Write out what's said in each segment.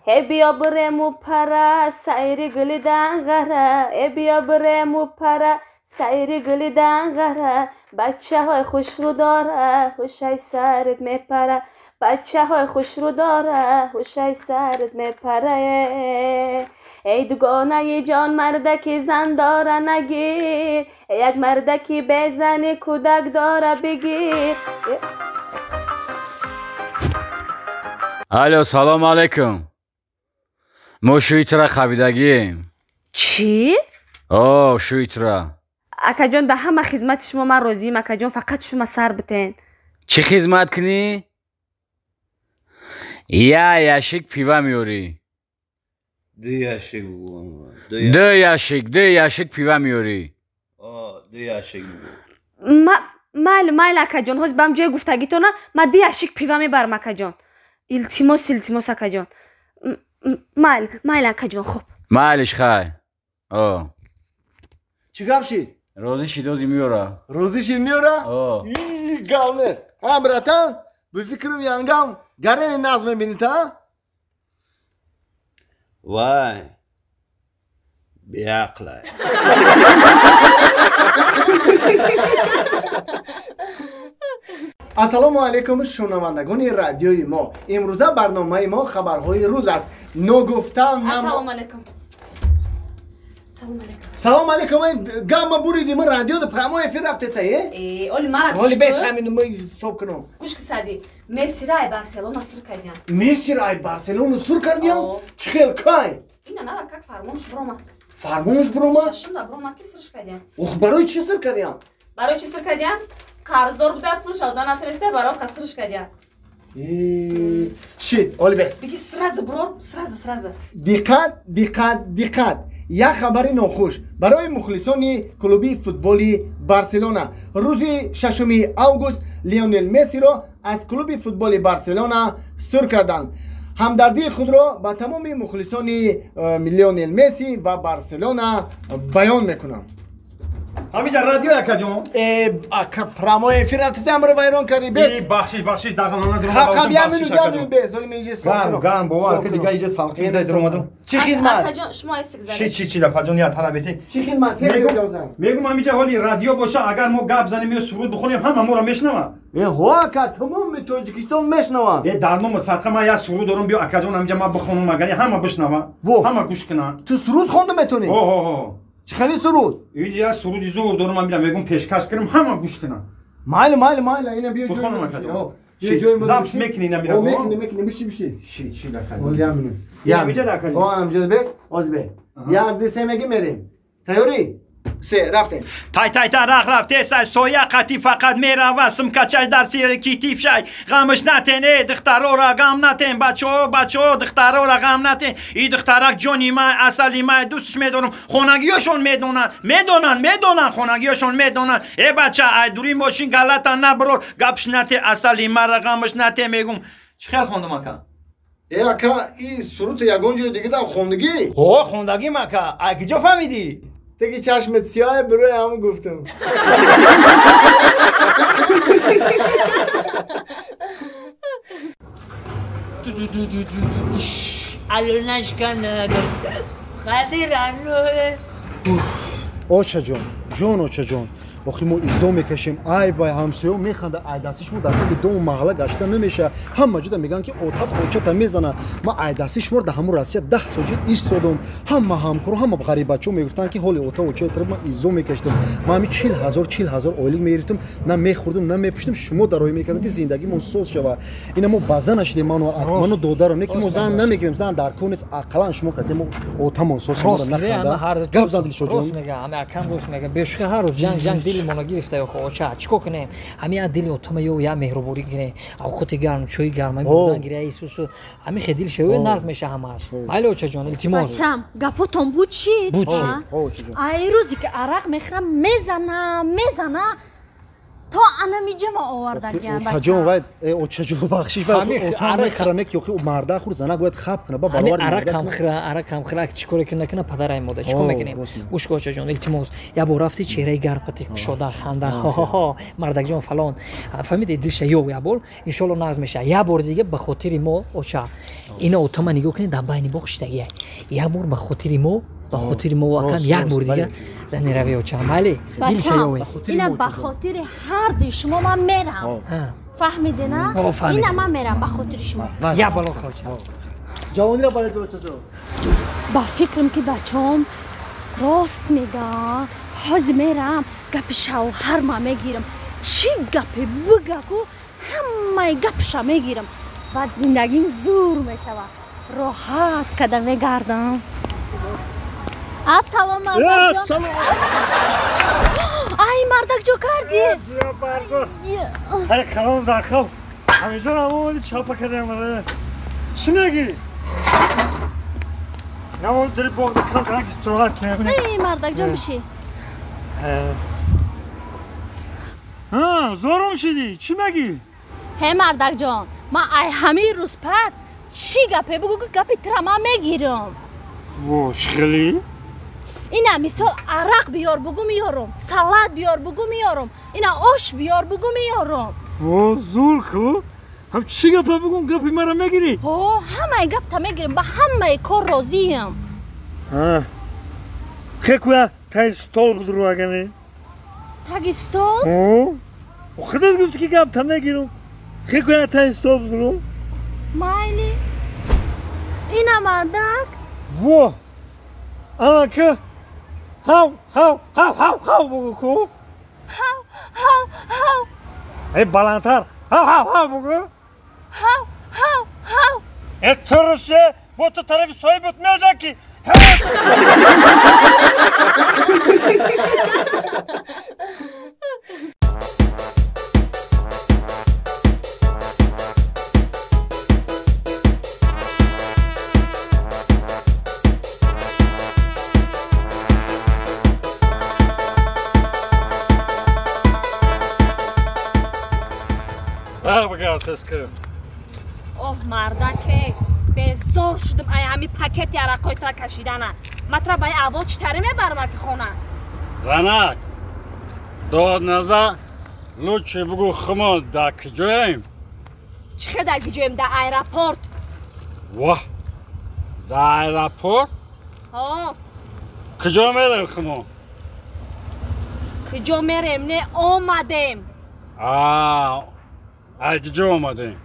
بیا بریم و پره سیر گل دنغره بیا بریم و پره سیر گل دنغره بچه های خوش رو داره خوشای سرت میپره بچه های خوش رو داره خوشای سرت میپره ای دوگانه جان مردکی زن داره نگیر یک مردکی بزنی کودک داره بگیر. الو سلام علیکم. ما شویترا خوابیدگیم. چی؟ آه شویترا. اکا جان به همه خدمت شما من راضیم اکا جان فقط شما سر بتین. چی خدمت کنی؟ یاشک پیوا میوری. دو یاشک بگو. دو یاشک پیوا میوری. دو یاشک بگو. مال اکا جان هاز بام جای گفتگی تو نه ما 2 یاشک پیوا میبرم اکا جان. التماس اکا جان. مال اکا جان خوب. مالش خای. چی گپ شید؟ روزی شیدوزی میورا. روزی شیر میورا؟ ای گامه. براتان به فکرم یانگام گرن نظم بینید ها؟ وای بیعقله. السلام علیکم شنوندگان رادیوی ما. امروزه برنامه ما خبرهای روز است. نگفتم السلام علیکم. سلام علیکم. گام بریدیم رادیو دو پرامو افیر رفته سایه؟ اولی مرا اولی بس همین ما صبح کنم. گوش که سادی مسی رای بارسلونا سر کردن. مسی رای بارسلونا سر کردن؟ چخیل کای؟ اینا نه как فرمونش بروما. فرمونش بروما؟ شاشنده بروما کی سرش کردن؟ اوه برای چی سر کردن؟ برای چی سر کردن؟ قرضدار بوده پولش آدان نتونسته برای قصرش کردن. شید اولی بس. بگی سراز برو سراز. دقت. یک خبر ناخوش برای مخلصان کلوب فوتبال بارسلونا. روز 6 آگوست لیونل مسی را از کلوب فوتبال بارسلونا سر کردند. همدردی خود را با تمام مخلصان لیونل مسی و بارسلونا بیان میکنم. همینجا رادیو اکا جون اکا پرامو افیرات زمر وایران کردی بس بخشش داغلانه درو خب یامینو بس ولی میگه گان بابا که دیگه اینجا سالکی درو مادم چی خدمت اکا جان شما استگزاری چی لفظ جون یا طلبسی چی خدمت میگم همینجا ولی رادیو باشه اگر ما گپ زنیم یا سرود بخونیم همه ما رو میشنوه هو که تمام تاجیکستان میشنوه در نوم صدقه ما یا سرود دارم بیا اکا جون همینجا ما بخونم مگر همه بشنوه همه گوش کنن تو سرود خوندم میتونی چخیلی سرود اینجا سرودی زور دارم من میگم پیشکش کنم همه گوش کنن مایل اینا بیا جوی زامس میکنی نمیرم میکنی بشی چی لکن ولی همینو یا میجا دکن همینجا بس به یا دسه میگی میریم تیاری سه رفتیم تای رفته سویا قطی فقط میرا واسم کچای در سیر کیتیف شای غمش نتنه دخترو را غم نتن بچو دخترو را غم نتن ای دخترک جونی ما اصلی ما دوستش میدونم خونگیاشون میدونن خونگیاشون میدونن ای بچه ای دوری ماشین غلطا نبرور گپش نته اصلی ما را غمش نته میگم خیلی خوندم اکا ای اکا ای سرود یگون جای دیگه در خوندگی خوندگی مکا اگه فهمیدی دیگه چشمت سیاه برای همون گفتم الانش کنه خدیر انوه اوچه جان آخی ما ایزا میکشیم ای بای همسایه میخنده ای دستش ما در طول دو محله گشته نمیشه همه جدا میگن که اوچت میزنه ما ای دستش ما در همون راسیه 10 سال ایستادم همه همکارو همه غریب بچه‌ها میگفتن که حال اوچت ما ایزا میکشتم ما همین 40000 اویلی میگرفتم نه میخوردم نه میپشتم شما درای میکردن که زندگیمون سوز شوه اینا ما بازن نشدیم منو دودارم میگم ما زن نمیگیریم زن در کونس عقلان شما کتیم اوتمون سوز ما نخنده گپ زدی شو جون میگه همه کم روز میگه بشخه هر روز جنگ دل ما گرفته خو چیکو کنه همین دل اوتم یا مهربوری کنه او خودی گرم چوی گرم بودن گیره ایسوس همین خدیل شوی نرز میشه همش مایل اوچه جان التماس بچم گپاتون بود چی ای روزی که عرق میخرم میزنه تو انا میجم آوردگیم اوچاجون باید اوچاجون بخشی و همین اوتان خرانک یوخی مرده خور زنه باید خب کنه با همین باور عرق هم خره چیکار کنه پدرای ماده چیکار میکنیم گوش کن جان التماس یا با رفتی چهره گرقتی شده خنده ها مردک جان فلان فهمیدی دلش یا بول ان شاء الله ناز میشه یا بار دیگه به خاطر ما اوچا اینا اوتام نگاه کنید در بین بخشتگی یا بار به خاطر ما با خاطر ما واقعا یک بار دیگه زنی روی اوچا مالی دلش یاوی اینا به خاطر هر دی شما من میرم فهمیدی نه اینا من میرم به خاطر شما یا بالا خوچا جوانی را باید اوچاجون با فکرم که بچه‌ام راست میگن حاض میرم گپ شوهر ما میگیرم چی گپی بگو همه گپش میگیرم بعد زندگیم زور میشود راحت کدام میگردم السلام مردک جان ای مردک جو کردی هر کلام داخل همینجا نموندی چاپا کردیم چی میگی؟ نموندی داری باقی کل کنم که استراحت کنیم ای مردک جان بشی زورم شدی چی میگی؟ هی مردک جان من ای همین روز پس چی گپی بگو که گپی ترما میگیرم خیلی؟ اینا مثال عرق بیار بگو میارم سلات بیار بگو میارم اینا آش بیار بگو میارم زور کو؟ هم چی گپی بگم گپی مرا میگیری؟ همه گپ تا میگیرم با همه کار راضیم خیلی تا استول بدرو اگه تگ استول؟ خودت گفتی که گپ تا میگیرم خیلی تا استول بدرو مایلی اینا مردک که هاو بگو کو هاو ای بلندتر هاو بگو هاو ای ترشه با تو طرف صاحبت میجا کی اوه مردکه بزار شدم ای همی پکت یرقای ترا کشیدنه مطرح بای اول چطوری میبرم که خونه زنک داد نزا لوچه بگو خما دا کجایم چه در کجایم در ایرپورت دا ایرپورت کجا میرم خما کجا میرم نه آمدیم ای کجا آمدیم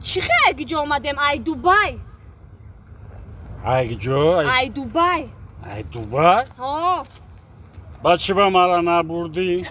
چی خیلی کجا آمدیم ای دوبای ای کجا ای دوبای ای دوبای بچه با مرا نبردی